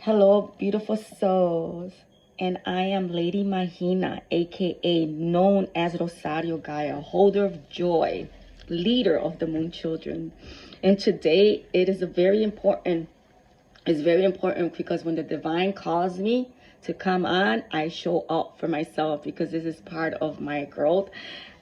Hello, beautiful souls. And I am Lady Mahina, aka known as Rosario Gaia, holder of joy, leader of the Moon Children. And today it's very important because when the divine calls me to come on, I show up for myself because this is part of my growth.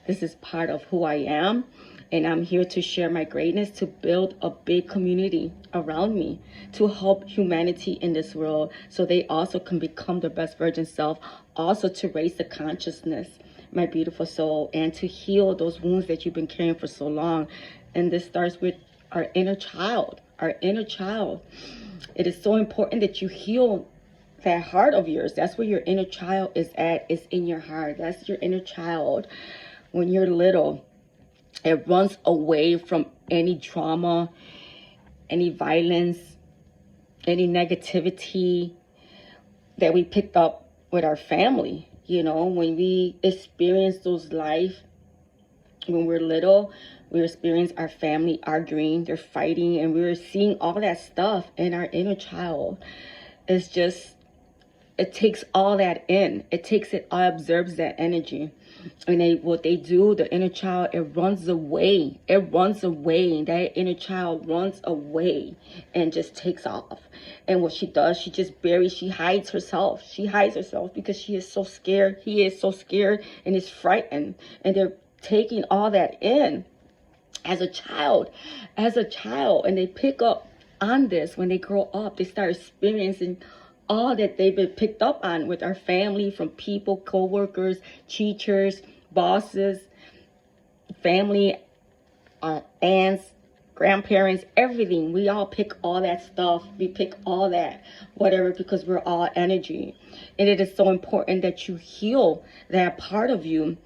This is part of who I am. And I'm here to share my greatness, to build a big community around me, to help humanity in this world so they also can become their best virgin self, also to raise the consciousness, my beautiful soul, and to heal those wounds that you've been carrying for so long. And this starts with our inner child, our inner child. It is so important that you heal that heart of yours. That's where your inner child is at, is in your heart. That's your inner child. When you're little, it runs away from any trauma, any violence, any negativity that we picked up with our family. You know, when we experience those life, when we're little, we experience our family arguing, they're fighting, and we're seeing all that stuff in our inner child. It's just, it takes all that in. It takes it, all absorbs that energy. And what they do, the inner child, it runs away. It runs away. That inner child runs away and just takes off. And what she does, she just buries, she hides herself. She hides herself because she is so scared. He is so scared and is frightened. And they're taking all that in as a child. And they pick up on this when they grow up. They start experiencing all that they've been picked up on with our family, from people, co-workers, teachers, bosses, family, aunts, grandparents, everything. We all pick all that stuff. We pick all that, whatever, because we're all energy. And it is so important that you heal that part of you,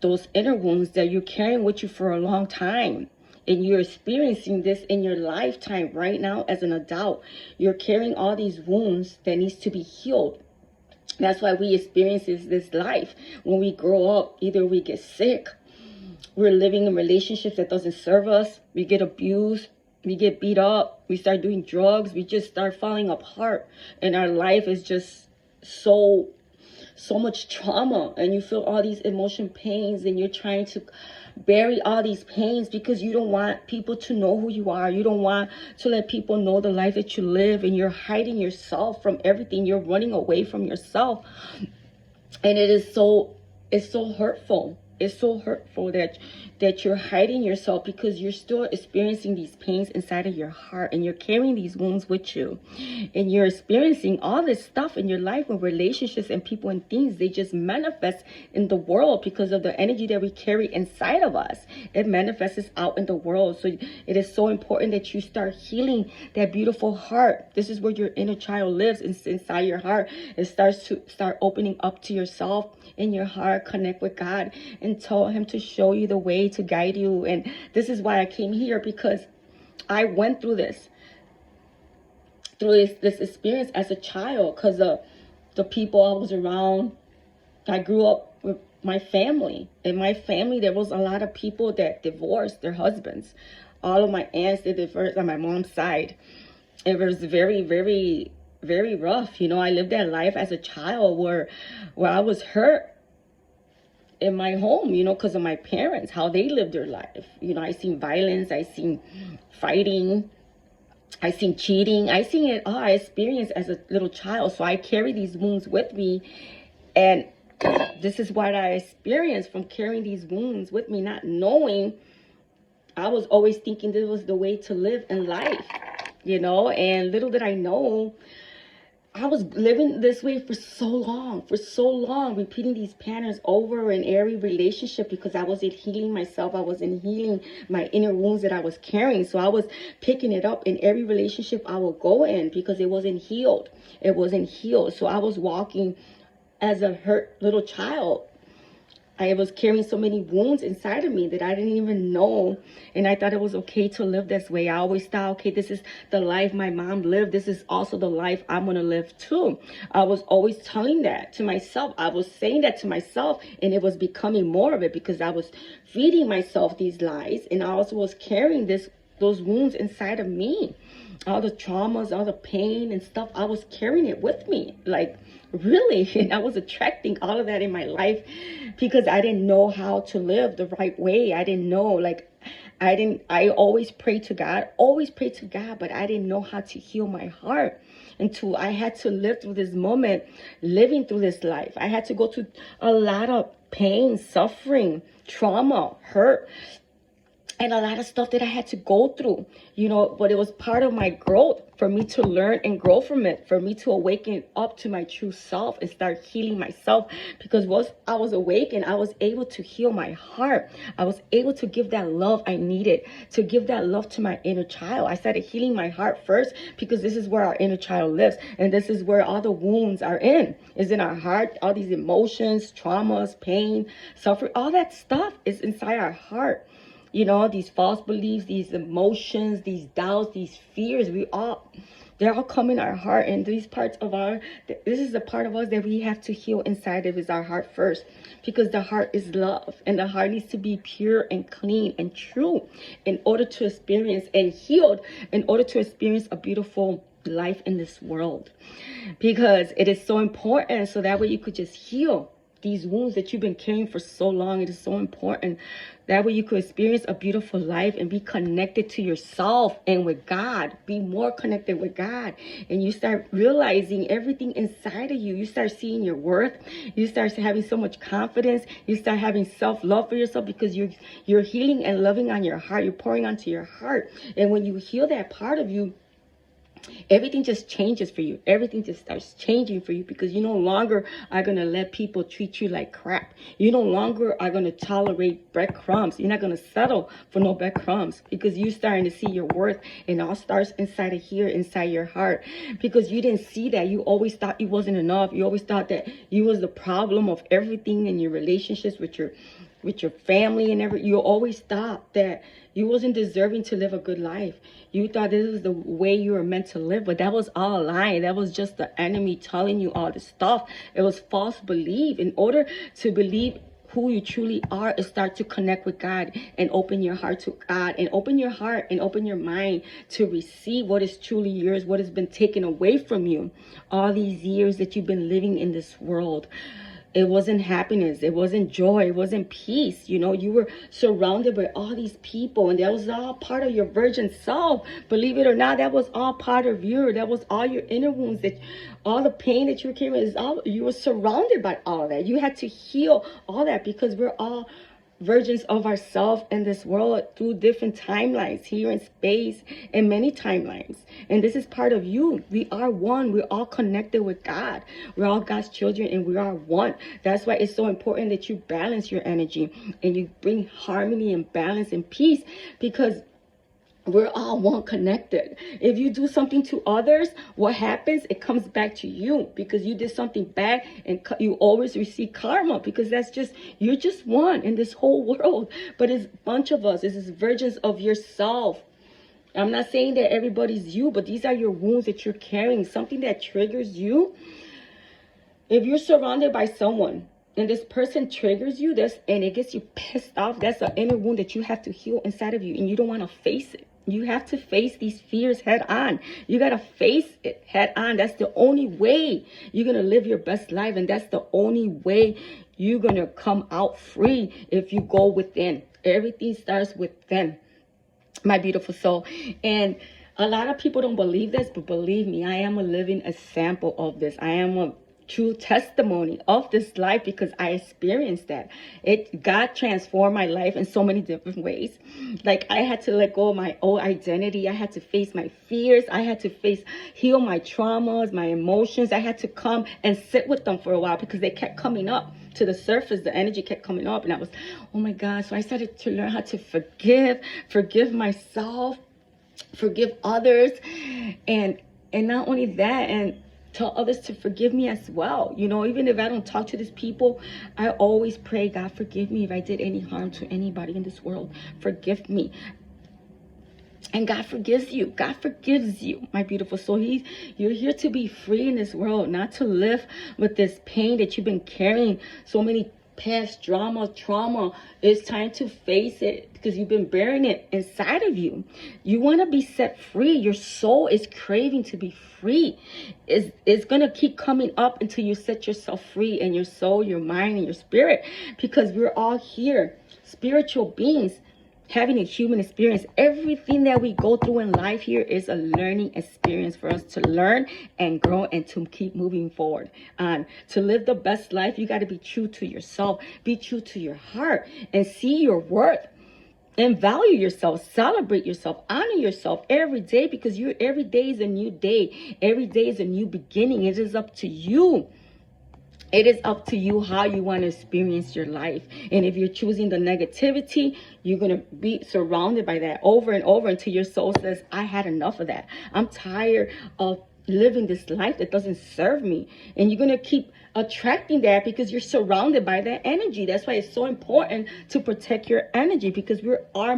those inner wounds that you're carrying with you for a long time. And you're experiencing this in your lifetime right now as an adult. You're carrying all these wounds that needs to be healed. That's why we experience this life. When we grow up, either we get sick, we're living in relationships that doesn't serve us, we get abused, we get beat up, we start doing drugs, we just start falling apart. And our life is just so much trauma, and you feel all these emotion pains, and you're trying to bury all these pains because you don't want people to know who you are. You don't want to let people know the life that you live, and you're hiding yourself from everything. You're running away from yourself. And it's so hurtful. It's so hurtful that you're hiding yourself because you're still experiencing these pains inside of your heart, and you're carrying these wounds with you, and you're experiencing all this stuff in your life with relationships and people and things. They just manifest in the world because of the energy that we carry inside of us. It manifests out in the world. So it is so important that you start healing that beautiful heart. This is where your inner child lives, inside your heart. It starts to start opening up to yourself in your heart. Connect with God and tell him to show you the way, to guide you. And this is why I came here, because I went through this experience as a child, because of the people I was around. I grew up with my family. In my family, there was a lot of people that divorced their husbands. All of my aunts, they divorced on my mom's side. It was very, very, very rough. You know, I lived that life as a child where I was hurt in my home, you know, because of my parents, how they lived their life. You know, I seen violence, I seen fighting, I seen cheating, I seen it all. I experienced as a little child. So I carry these wounds with me, and this is what I experienced from carrying these wounds with me, not knowing. I was always thinking this was the way to live in life, you know, and little did I know, I was living this way for so long, repeating these patterns over in every relationship because I wasn't healing myself. I wasn't healing my inner wounds that I was carrying. So I was picking it up in every relationship I would go in because it wasn't healed. It wasn't healed. So I was walking as a hurt little child. I was carrying so many wounds inside of me that I didn't even know. And I thought it was okay to live this way. I always thought, okay, this is the life my mom lived. This is also the life I'm going to live too. I was always telling that to myself. I was saying that to myself, and it was becoming more of it because I was feeding myself these lies, and I also was carrying those wounds inside of me. all the traumas, all the pain and stuff, I was carrying it with me. Like, really. And I was attracting all of that in my life because I didn't know how to live the right way. I didn't know, like, I always pray to God, but I didn't know how to heal my heart until I had to live through this moment, living through this life. I had to go through a lot of pain, suffering, trauma, hurt, and a lot of stuff that I had to go through, but it was part of my growth for me to learn and grow from it, for me to awaken up to my true self and start healing myself. Because once I was awakened, I was able to heal my heart. I was able to give that love I needed, to give that love to my inner child. I started healing my heart first because this is where our inner child lives. And this is where all the wounds are is in our heart. All these emotions, traumas, pain, suffering, all that stuff is inside our heart. These false beliefs, these emotions, these doubts, these fears, they're all come in our heart. And these parts of this is the part of us that we have to heal inside of, is our heart first. Because the heart is love, and the heart needs to be pure and clean and true in order to experience, and healed in order to experience a beautiful life in this world. Because it is so important, so that way you could just heal these wounds that you've been carrying for so long. It is so important. That way you could experience a beautiful life and be connected to yourself and with God. Be more connected with God. And you start realizing everything inside of you. You start seeing your worth. You start having so much confidence. You start having self-love for yourself because you're healing and loving on your heart. You're pouring onto your heart. And when you heal that part of you, everything just changes for you. Everything just starts changing for you because you no longer are going to let people treat you like crap. You no longer are going to tolerate breadcrumbs. You're not going to settle for no breadcrumbs because you're starting to see your worth, and it all starts inside of here, inside your heart, because you didn't see that. You always thought you wasn't enough. You always thought that you was the problem of everything in your relationships with your family and everything. You always thought that you wasn't deserving to live a good life. You thought this was the way you were meant to live, but that was all a lie. That was just the enemy telling you all this stuff. It was false belief. In order to believe who you truly are, is start to connect with God and open your heart to God, and open your heart and open your mind to receive what is truly yours, what has been taken away from you all these years that you've been living in this world. It wasn't happiness. It wasn't joy. It wasn't peace. You were surrounded by all these people, and that was all part of your virgin self. Believe it or not, that was all part of you. That was all your inner wounds, that all the pain that you were carrying, you were surrounded by all of that. You had to heal all that because we're all versions of ourselves in this world through different timelines here in space and many timelines. And this is part of you. We are one. We're all connected with God. We're all God's children, and we are one. That's why it's so important that you balance your energy and you bring harmony and balance and peace, because we're all one connected. If you do something to others, what happens? It comes back to you because you did something bad, and you always receive karma, because you're just one in this whole world. But it's a bunch of us. It's versions of yourself. I'm not saying that everybody's you, but these are your wounds that you're carrying. Something that triggers you. If you're surrounded by someone and this person triggers you, and it gets you pissed off, that's an inner wound that you have to heal inside of you, and you don't want to face it. You have to face these fears head on. You got to face it head on. That's the only way you're going to live your best life. And that's the only way you're going to come out free, if you go within. Everything starts within, my beautiful soul. And a lot of people don't believe this, but believe me, I am a living example of this. I am a true testimony of this life because I experienced that. God transformed my life in so many different ways. Like, I had to let go of my old identity. I had to face my fears. I had to heal my traumas, my emotions. I had to come and sit with them for a while because they kept coming up to the surface. The energy kept coming up, and I was, oh my God. So I started to learn how to forgive myself, forgive others, and not only that, and tell others to forgive me as well. Even if I don't talk to these people, I always pray, God, forgive me if I did any harm to anybody in this world. Forgive me. And God forgives you. God forgives you, my beautiful soul. You're here to be free in this world, not to live with this pain that you've been carrying so many past drama, trauma. It's time to face it because you've been bearing it inside of you. You want to be set free. Your soul is craving to be free. It's going to keep coming up until you set yourself free in your soul, your mind, and your spirit, because we're all here, spiritual beings, having a human experience. Everything that we go through in life here is a learning experience for us to learn and grow and to keep moving forward. And to live the best life, you got to be true to yourself, be true to your heart, and see your worth and value yourself, celebrate yourself, honor yourself every day, because every day is a new day. Every day is a new beginning. It is up to you. It is up to you how you want to experience your life. And if you're choosing the negativity, you're going to be surrounded by that over and over until your soul says, I had enough of that. I'm tired of living this life that doesn't serve me. And you're going to keep attracting that because you're surrounded by that energy. That's why it's so important to protect your energy, because we're our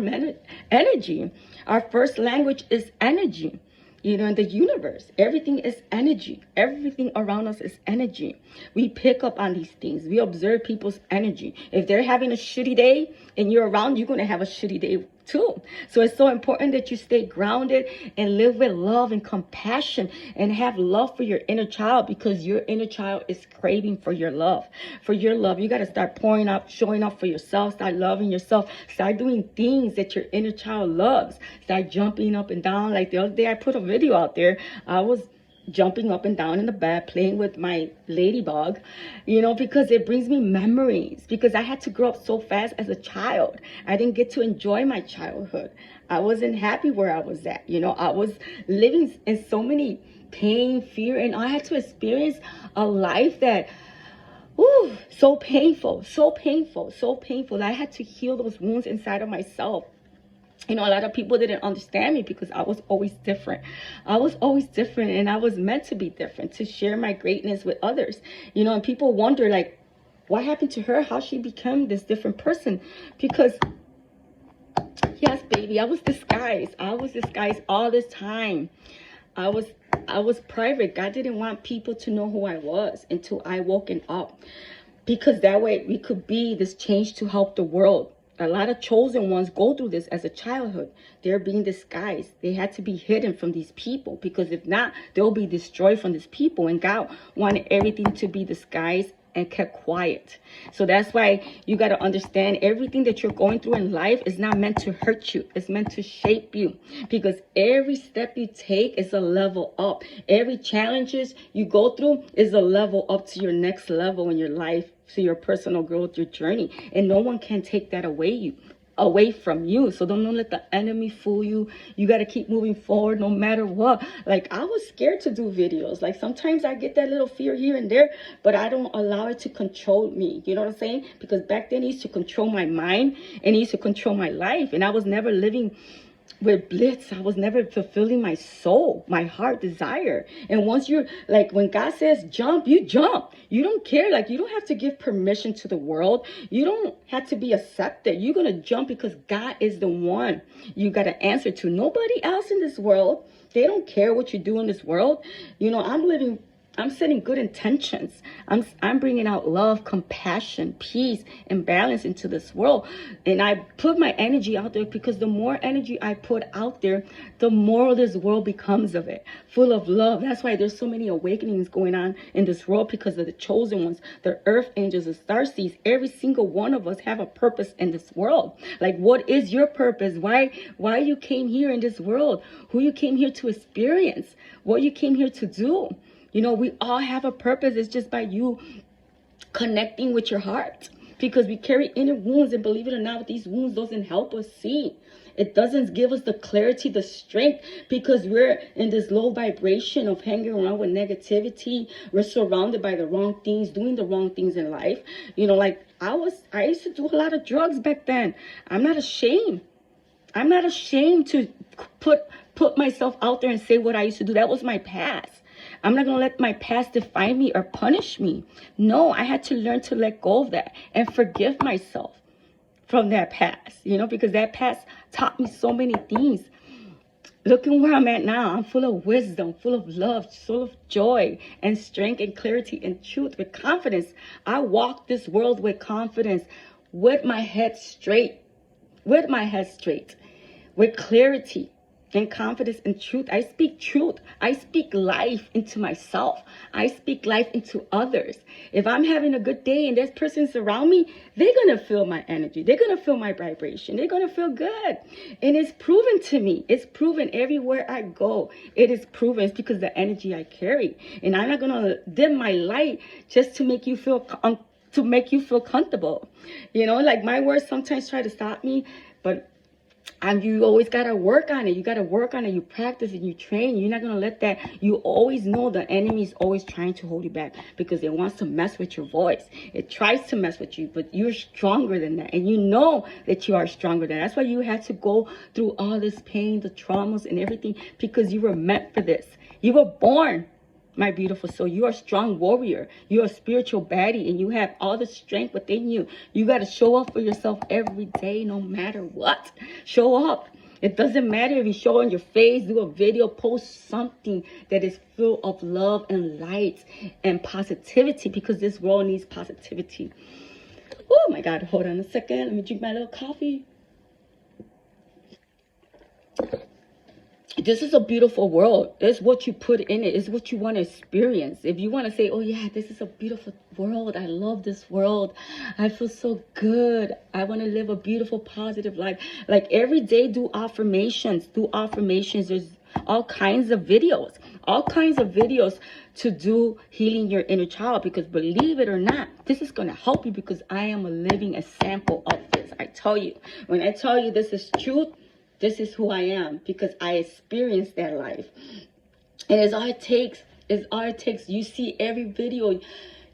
energy. Our first language is energy. In the universe, everything is energy. Everything around us is energy. We pick up on these things. We observe people's energy. If they're having a shitty day and you're around, you're going to have a shitty day too. So it's so important that you stay grounded and live with love and compassion and have love for your inner child, because your inner child is craving for your love. For your love, you got to start pouring up, showing up for yourself. Start loving yourself. Start doing things that your inner child loves. Start jumping up and down. Like the other day, I put a video out there. I was jumping up and down in the bed, playing with my ladybug, because it brings me memories, because I had to grow up so fast as a child. I didn't get to enjoy my childhood. I wasn't happy where I was at. I was living in so many pain, fear, and I had to experience a life that, so painful, so painful, so painful. I had to heal those wounds inside of myself. A lot of people didn't understand me because I was always different. I was always different, and I was meant to be different, to share my greatness with others. And people wonder, like, what happened to her? How she became this different person? Because, yes, baby, I was disguised. I was disguised all this time. I was private. God didn't want people to know who I was until I woken up, because that way we could be this change to help the world. A lot of chosen ones go through this as a childhood. They're being disguised. They had to be hidden from these people, because if not, they'll be destroyed from these people. And God wanted everything to be disguised and kept quiet. So that's why you got to understand, everything that you're going through in life is not meant to hurt you. It's meant to shape you, because every step you take is a level up. Every challenges you go through is a level up to your next level in your life, to your personal growth, your journey. And no one can take that away from you. So don't let the enemy fool you. You got to keep moving forward no matter what. Like, I was scared to do videos. Like, sometimes I get that little fear here and there, but I don't allow it to control me. You know what I'm saying? Because back then it used to control my mind, and it used to control my life. And I was never living with bliss. I was never fulfilling my soul, my heart desire. And once you're like, when God says jump, you jump. You don't care. Like, you don't have to give permission to the world. You don't have to be accepted. You're going to jump because God is the one you got to answer to. Nobody else in this world. They don't care what you do in this world. I'm setting good intentions. I'm bringing out love, compassion, peace, and balance into this world. And I put my energy out there, because the more energy I put out there, the more this world becomes of it, full of love. That's why there's so many awakenings going on in this world, because of the chosen ones, the earth angels, the starseeds. Every single one of us have a purpose in this world. Like, what is your purpose? Why you came here in this world? Who you came here to experience? What you came here to do? We all have a purpose. It's just by you connecting with your heart, because we carry inner wounds, and believe it or not, these wounds doesn't help us see. It doesn't give us the clarity, the strength, because we're in this low vibration of hanging around with negativity. We're surrounded by the wrong things, doing the wrong things in life. Like I used to do a lot of drugs back then. I'm not ashamed. I'm not ashamed to put myself out there and say what I used to do. That was my past. I'm not going to let my past define me or punish me. No, I had to learn to let go of that and forgive myself from that past, because that past taught me so many things. Looking where I'm at now, I'm full of wisdom, full of love, full of joy and strength and clarity and truth with confidence. I walk this world with confidence, with my head straight, with my head straight, with clarity and confidence and truth. I speak truth. I speak life into myself. I speak life into others. If I'm having a good day and there's persons around me, they're going to feel my energy. They're going to feel my vibration. They're going to feel good. And it's proven to me. It's proven everywhere I go. It is proven. It's because of the energy I carry. And I'm not going to dim my light just to make you feel comfortable. You know, like my words sometimes try to stop me, but you always got to work on it. You got to work on it. You practice and you train. You're not going to let that. You always know the enemy is always trying to hold you back because it wants to mess with your voice. It tries to mess with you, but you're stronger than that. And you know that you are stronger than that. That's why you had to go through all this pain, the traumas and everything, because you were meant for this. You were born, my beautiful soul. You are a strong warrior. You're a spiritual baddie, and you have all the strength within you. You got to show up for yourself every day, no matter what. Show up. It doesn't matter if you show on your face, do a video, post something that is full of love and light and positivity, because this world needs positivity. Oh my God, hold on a second. Let me drink my little coffee. This is a beautiful world. It's what you put in it. It's what you want to experience. If you want to say, oh yeah, this is a beautiful world. I love this world. I feel so good. I want to live a beautiful, positive life. Like every day, do affirmations. Do affirmations. There's all kinds of videos. All kinds of videos to do healing your inner child. Because believe it or not, this is going to help you, because I am a living example of this. I tell you. When I tell you this is truth, this is who I am, because I experienced that life. And it's all it takes. It's all it takes. You see every video.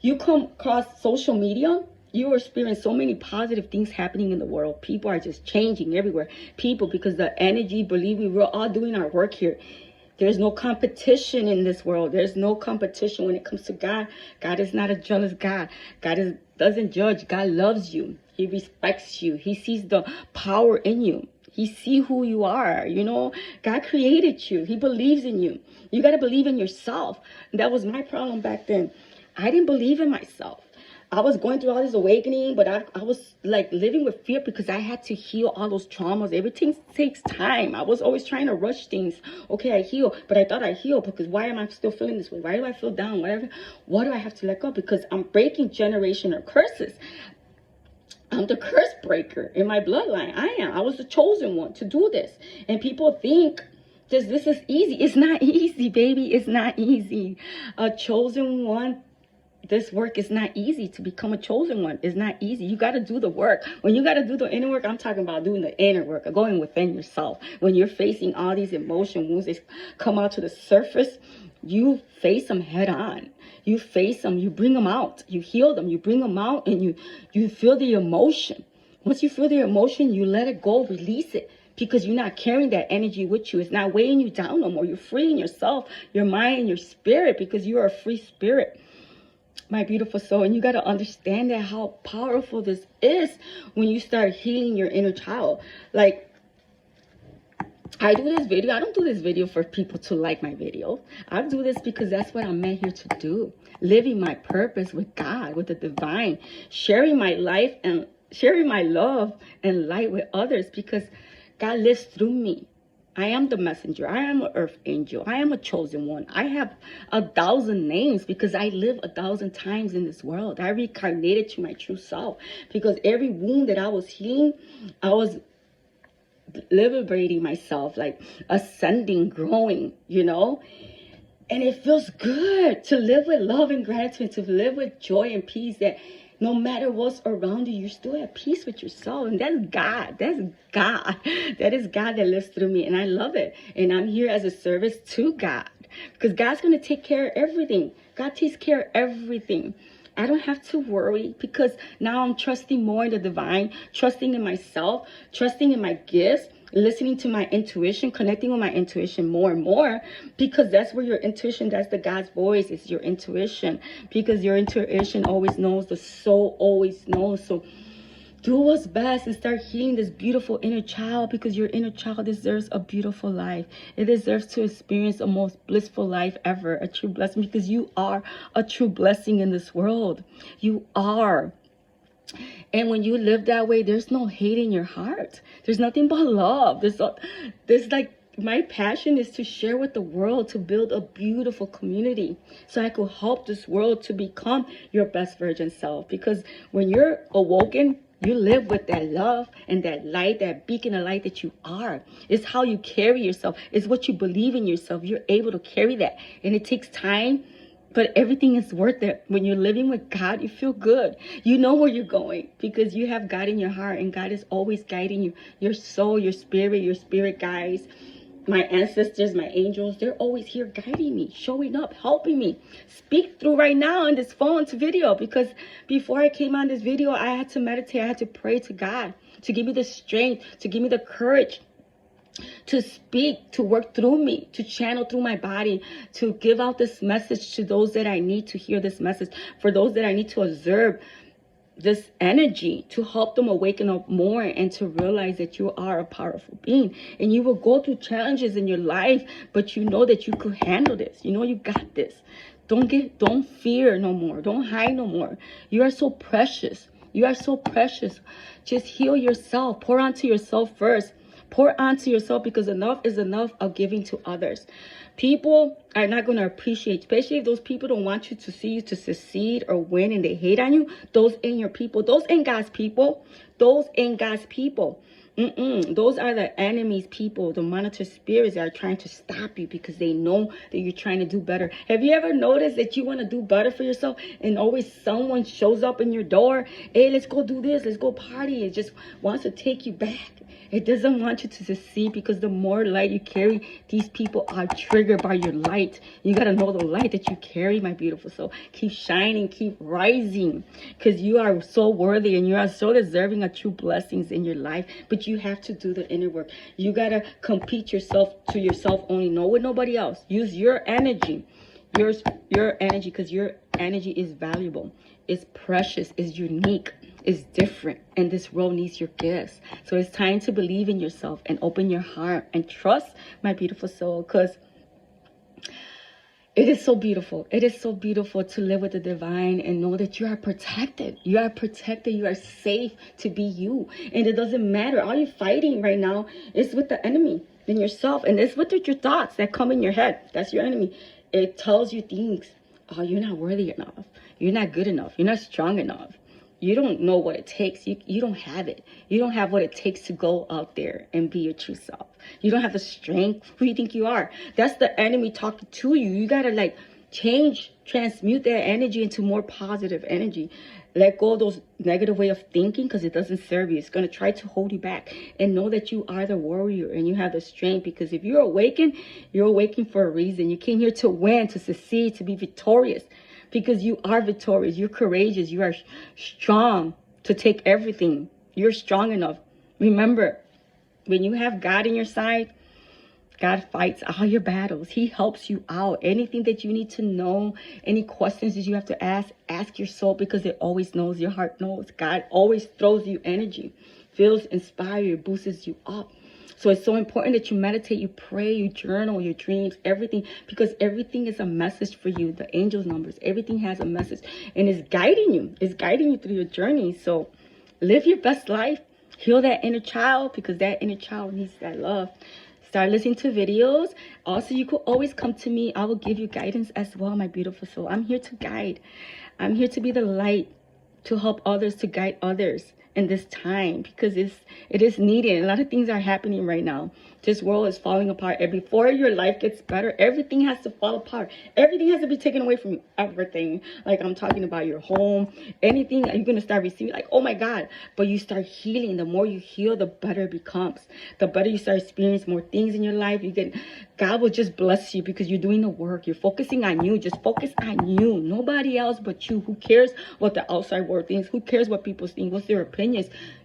You come across social media, you experience so many positive things happening in the world. People are just changing everywhere. People, because the energy, believe me, we're all doing our work here. There's no competition in this world. There's no competition when it comes to God. God is not a jealous God. God doesn't judge. God loves you. He respects you. He sees the power in you. He sees who you are, you know. God created you. He believes in you. You got to believe in yourself. And that was my problem back then. I didn't believe in myself. I was going through all this awakening, but I was like living with fear because I had to heal all those traumas. Everything takes time. I was always trying to rush things. Okay, I heal, but I thought I healed because why am I still feeling this way? Why do I feel down? What do I have to let go? Because I'm breaking generational curses. I'm the curse breaker in my bloodline. I was the chosen one to do this. And people think this is easy. It's not easy, baby. It's not easy. A chosen one, this work is not easy. To become a chosen one is not easy. You got to do the work. When you got to do the inner work, I'm talking about doing the inner work, going within yourself. When you're facing all these emotion wounds that come out to the surface, you face them head on. You face them, you bring them out, you heal them, you bring them out, and you feel the emotion. Once you feel the emotion, you let it go, release it, because you're not carrying that energy with you. It's not weighing you down no more. You're freeing yourself, your mind, and your spirit, because you are a free spirit, my beautiful soul. And you got to understand that how powerful this is when you start healing your inner child. Like, I do this video. I don't do this video for people to like my video. I do this because that's what I'm meant here to do. Living my purpose with God, with the divine. Sharing my life and sharing my love and light with others, because God lives through me. I am the messenger. I am an earth angel. I am a chosen one. I have 1,000 names because I live 1,000 times in this world. I reincarnated to my true self, because every wound that I was healing, I was liberating myself, like ascending, growing, you know. And it feels good to live with love and gratitude, to live with joy and peace, that no matter what's around you, you're still at peace with yourself. And that's God. That's God. That is God that lives through me. And I love it. And I'm here as a service to God, because God's going to take care of everything. God takes care of everything. I don't have to worry, because now I'm trusting more in the divine, trusting in myself, trusting in my gifts, listening to my intuition, connecting with my intuition more and more, because that's where your intuition, that's the God's voice, is your intuition, because your intuition always knows, the soul always knows. So Do what's best and start healing this beautiful inner child, because your inner child deserves a beautiful life. It deserves to experience the most blissful life ever, a true blessing, because you are a true blessing in this world. You are. And when you live that way, there's no hate in your heart. There's nothing but love. There's like, my passion is to share with the world, to build a beautiful community so I could help this world to become your best virgin self. Because when you're awoken, you live with that love and that light, that beacon of light that you are. It's how you carry yourself. It's what you believe in yourself. You're able to carry that. And it takes time, but everything is worth it. When you're living with God, you feel good. You know where you're going because you have God in your heart, and God is always guiding you. Your soul, your spirit guides. My ancestors, my angels, they're always here guiding me, showing up, helping me. Speak through right now on this phone to video, because before I came on this video, I had to meditate. I had to pray to God to give me the strength, to give me the courage to speak, to work through me, to channel through my body, to give out this message to those that I need to hear this message, for those that I need to observe this energy, to help them awaken up more and to realize that you are a powerful being. And you will go through challenges in your life, but you know that you could handle this. You know you got this. Don't fear no more. Don't hide no more. You are so precious. You are so precious. Just heal yourself. Pour onto yourself first. Pour onto yourself, because enough is enough of giving to others. People are not going to appreciate, especially if those people don't want you to see you to succeed or win, and they hate on you. Those ain't your people. Those ain't God's people. Those ain't God's people. Those are the enemy's people, the monitor spirits that are trying to stop you because they know that you're trying to do better. Have you ever noticed that you want to do better for yourself, and always someone shows up in your door? Hey, let's go do this. Let's go party. It just wants to take you back. It doesn't want you to succeed, because the more light you carry, these people are triggered by your light. You got to know the light that you carry, my beautiful soul. Keep shining, keep rising, because you are so worthy and you are so deserving of true blessings in your life. But you have to do the inner work. You got to compete yourself to yourself only. No with nobody else. Use your energy. Your energy, because your energy is valuable. It's precious. It's unique. Is different, and this world needs your gifts. So it's time to believe in yourself and open your heart and trust, my beautiful soul, because it is so beautiful. It is so beautiful to live with the divine and know that you are protected. You are protected. You are safe to be you. And it doesn't matter. All you're fighting right now is with the enemy and yourself. And it's with your thoughts that come in your head. That's your enemy. It tells you things. Oh, you're not worthy enough. You're not good enough. You're not strong enough. You don't know what it takes. You don't have it. You don't have what it takes to go out there and be your true self. You don't have the strength. Who do you think you are? That's the enemy talking to you. You got to transmute that energy into more positive energy. Let go of those negative way of thinking, because it doesn't serve you. It's going to try to hold you back. And know that you are the warrior and you have the strength, because if you're awakened for a reason. You came here to win, to succeed, to be victorious. Because you are victorious, you're courageous, you are strong to take everything. You're strong enough. Remember, when you have God in your side, God fights all your battles. He helps you out. Anything that you need to know, any questions that you have to ask your soul, because it always knows, your heart knows. God always throws you energy, feels inspired you, boosts you up. So it's so important that you meditate, you pray, you journal your dreams, everything, because everything is a message for you. The angels' numbers, everything has a message, and it's guiding you. It's guiding you through your journey. So live your best life. Heal that inner child, because that inner child needs that love. Start listening to videos. Also, you could always come to me. I will give you guidance as well, my beautiful soul. I'm here to guide. I'm here to be the light, to help others, to guide others in this time, because it is needed. A lot of things are happening right now. This world is falling apart, and before your life gets better, everything has to fall apart. Everything has to be taken away from you. Everything. Like, I'm talking about your home, anything. You're going to start receiving, like, oh my God. But you start healing. The more you heal, the better it becomes. The better you start experiencing more things in your life. God will just bless you, because you're doing the work. You're focusing on you. Just focus on you. Nobody else but you. Who cares what the outside world thinks? Who cares what people think? What's their opinions?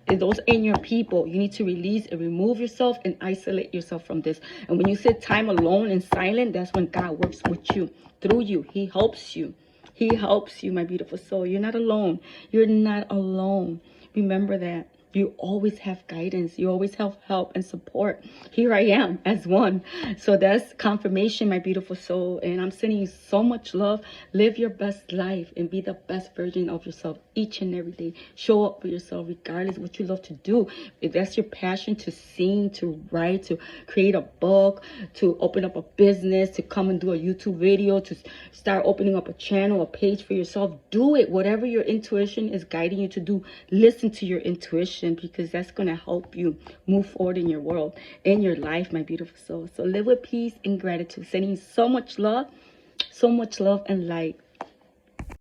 If those ain't your people, you need to release and remove yourself and isolate yourself from this. And when you sit time alone and silent, that's when God works with you, through you. He helps you. He helps you, my beautiful soul. You're not alone. You're not alone. Remember that. You always have guidance. You always have help and support. Here I am as one. So that's confirmation, my beautiful soul. And I'm sending you so much love. Live your best life and be the best version of yourself each and every day. Show up for yourself regardless of what you love to do. If that's your passion, to sing, to write, to create a book, to open up a business, to come and do a YouTube video, to start opening up a channel, a page for yourself, do it. Whatever your intuition is guiding you to do, listen to your intuition, because that's going to help you move forward in your world, in your life, my beautiful soul. So live with peace and gratitude. Sending you so much love and light.